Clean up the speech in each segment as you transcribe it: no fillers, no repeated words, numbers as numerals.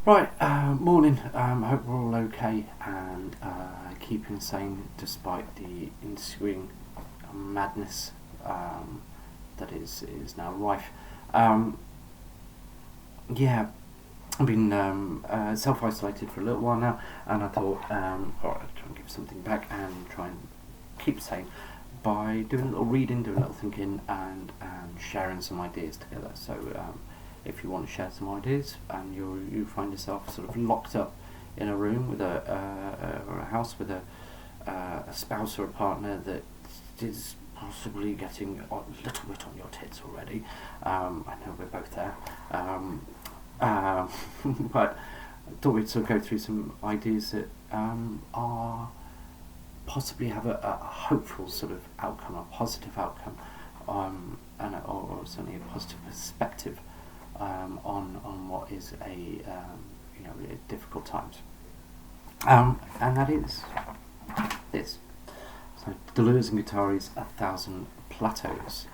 Right, morning. Hope we're all okay and keeping sane despite the ensuing madness that is now rife. Yeah, I've been self-isolated for a little while now, and I thought, alright, I'll try and give something back and try and keep sane by doing a little reading, doing a little thinking, and sharing some ideas together. So if you want to share some ideas and you find yourself sort of locked up in a room with or a house with a spouse or a partner that is possibly getting a little bit on your tits already, I know we're both there, but I thought we'd sort of go through some ideas that are possibly have a hopeful sort of outcome, a positive outcome, or certainly a positive perspective on what is a difficult times, and that is this. So Deleuze and Guattari's 1,000 Plateaus.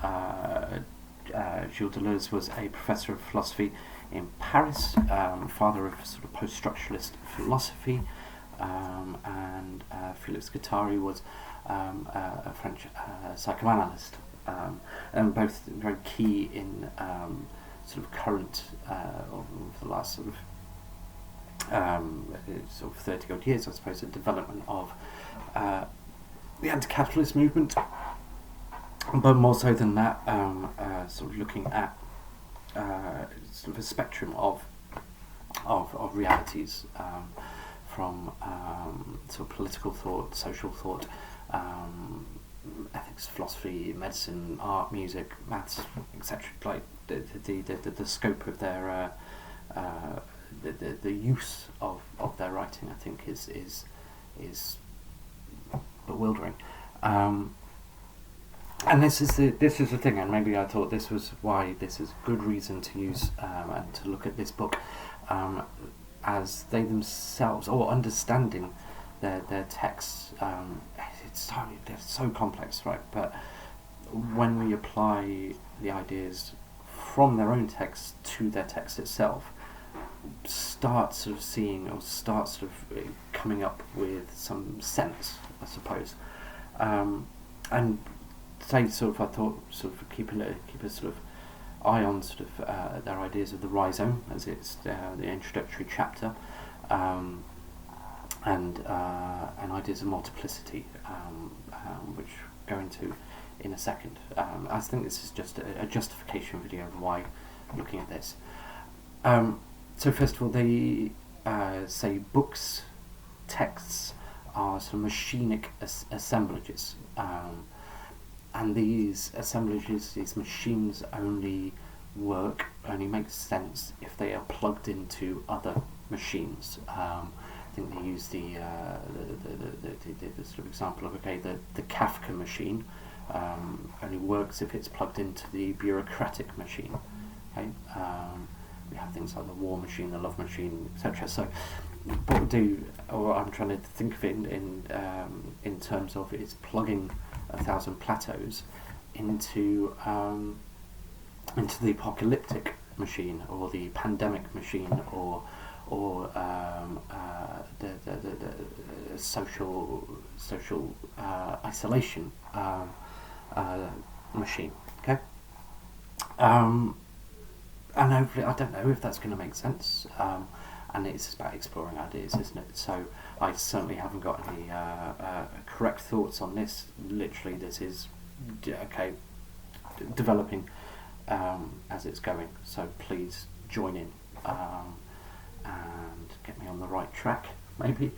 Gilles Deleuze was a professor of philosophy in Paris, father of sort of post-structuralist philosophy, and Felix Guattari was a French psychoanalyst, and both very key in sort of current of the last sort of 30 odd years, I suppose, the development of the anti-capitalist movement, but more so than that, sort of looking at sort of a spectrum of realities, from sort of political thought, social thought, ethics, philosophy, medicine, art, music, maths, etc. Like the scope of their the use of their writing, I think, is bewildering. And this is the thing, and maybe I thought this was why this is good reason to use and to look at this book, as they themselves, or understanding their texts. They're so complex, right? But when we apply the ideas from their own text to their text itself, start sort of coming up with some sense, I suppose. And say sort of, I thought sort of keep a sort of eye on sort of their ideas of the rhizome, as it's the introductory chapter, and ideas of multiplicity, which go into in a second. I think this is just a justification video of why looking at this. So first of all, they say books, texts are sort of machinic assemblages, and these assemblages, these machines, only make sense if they are plugged into other machines. I think they use the sort of example of the Kafka machine only works if it's plugged into the bureaucratic machine. Okay, we have things like the war machine, the love machine, etc. So what we do, or I'm trying to think of it in terms of, is plugging 1,000 Plateaus into the apocalyptic machine, or the pandemic machine, or the social isolation machine. Okay, and hopefully, I don't know if that's going to make sense. And it's about exploring ideas, isn't it? So I certainly haven't got any correct thoughts on this. Literally, this is developing as it's going. So please join in and get me on the right track, maybe.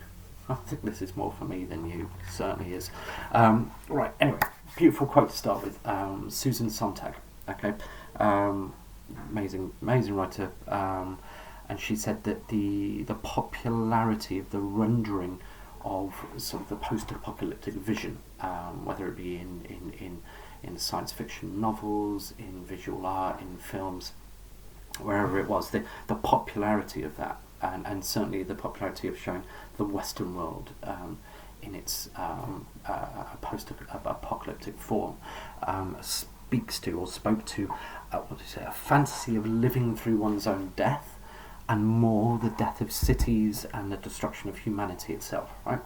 I think this is more for me than you. It certainly is. Right, anyway, beautiful quote to start with. Susan Sontag, okay? Amazing writer. And she said that the popularity of the rendering of sort of the post-apocalyptic vision, whether it be in science fiction novels, in visual art, in films, wherever it was, the popularity of that, and certainly the popularity of showing the Western world in its post-apocalyptic form, spoke to a fantasy of living through one's own death, and more the death of cities and the destruction of humanity itself, right?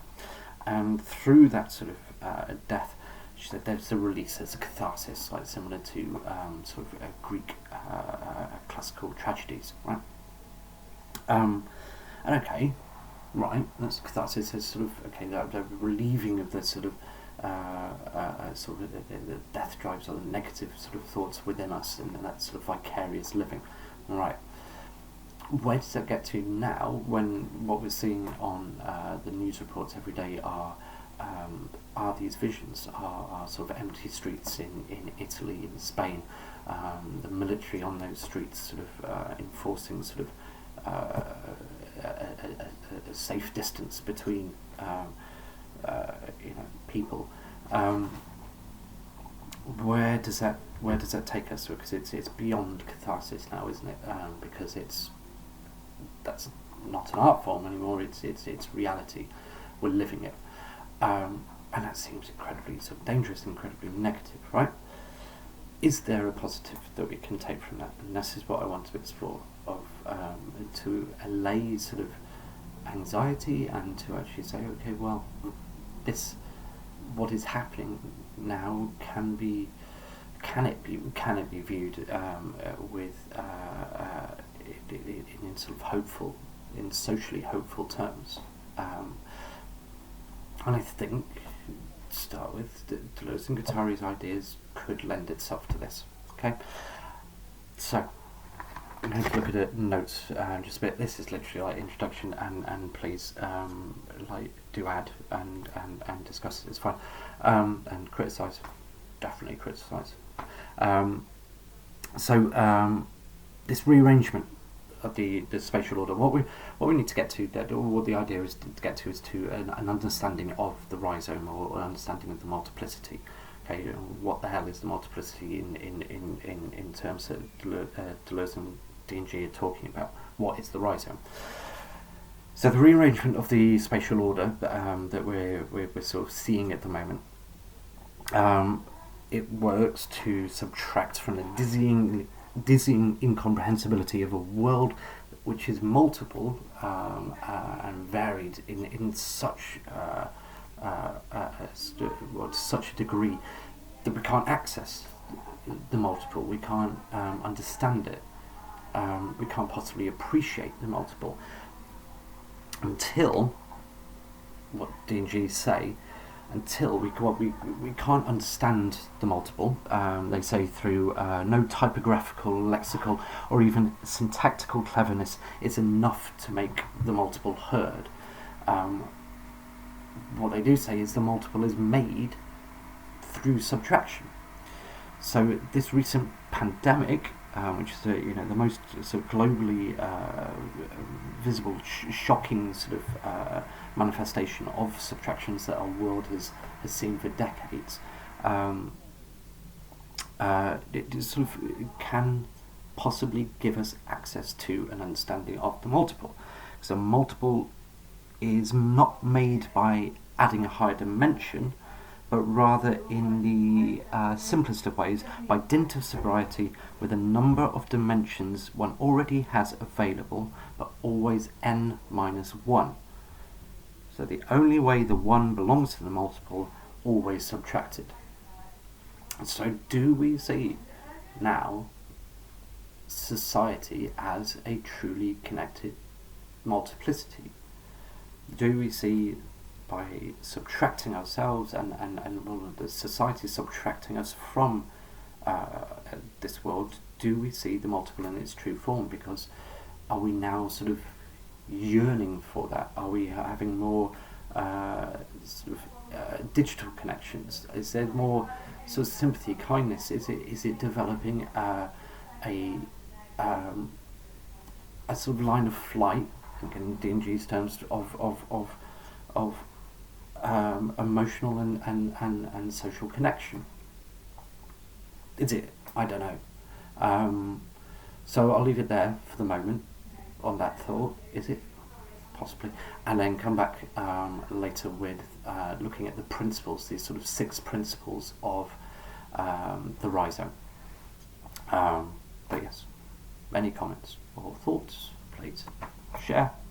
And through that sort of death, she said there's a release, there's a catharsis, like similar to sort of Greek classical tragedies, right? And okay, right, that's catharsis. Is sort of okay, the relieving of the sort of the death drives or the negative sort of thoughts within us, and that sort of vicarious living, right? Where does that get to now, when what we're seeing on the news reports every day are these visions, are sort of empty streets in Italy, in Spain, the military on those streets sort of enforcing sort of a safe distance between people. Where does that take us? Because it's beyond catharsis now, isn't it? Because that's not an art form anymore. It's reality. We're living it, and that seems incredibly sort of dangerous, incredibly negative, right? Is there a positive that we can take from that? And this is what I want to explore, to allay sort of anxiety and to actually say, okay, well, what is happening now can it be viewed with in sort of hopeful, in socially hopeful terms, and I think to start with, Deleuze and Guattari's ideas could lend itself to this. Okay, so I'm going to look at the notes just a bit. This is literally like introduction, and please do add and discuss it. It's fine, and criticise, definitely criticise. This rearrangement of the spatial order. What we need to get to, what the idea is to get to, is to an understanding of the rhizome, or an understanding of the multiplicity. Okay, what the hell is the multiplicity in terms that Deleuze and D&G are talking about? What is the rhizome? So the rearrangement of the spatial order that we're sort of seeing at the moment, it works to subtract from the dizzying incomprehensibility of a world which is multiple and varied in such such a degree that we can't access the multiple. We can't understand it. We can't possibly appreciate the multiple until, what D&G say, until we can't understand the multiple. They say through no typographical, lexical, or even syntactical cleverness is enough to make the multiple heard. What they do say is the multiple is made through subtraction. So this recent pandemic, which is the most sort of globally visible, shocking sort of manifestation of subtractions that our world has seen for decades, it sort of can possibly give us access to an understanding of the multiple. So multiple is not made by adding a higher dimension, but rather in the simplest of ways, by dint of sobriety, with a number of dimensions one already has available, but always n minus 1. So the only way the 1 belongs to the multiple, always subtracted. So do we see now society as a truly connected multiplicity? Do we see, by subtracting ourselves and the society subtracting us from this world, do we see the multiple in its true form? Because are we now sort of yearning for that? Are we having more digital connections? Is there more sort of sympathy, kindness? Is it developing a sort of line of flight, in D&G's terms, of emotional and social connection? Is it? I don't know. So I'll leave it there for the moment on that thought. Is it? Possibly. And then come back later with looking at the principles, these sort of 6 principles of the rhizome. But yes, any comments or thoughts, please? please share.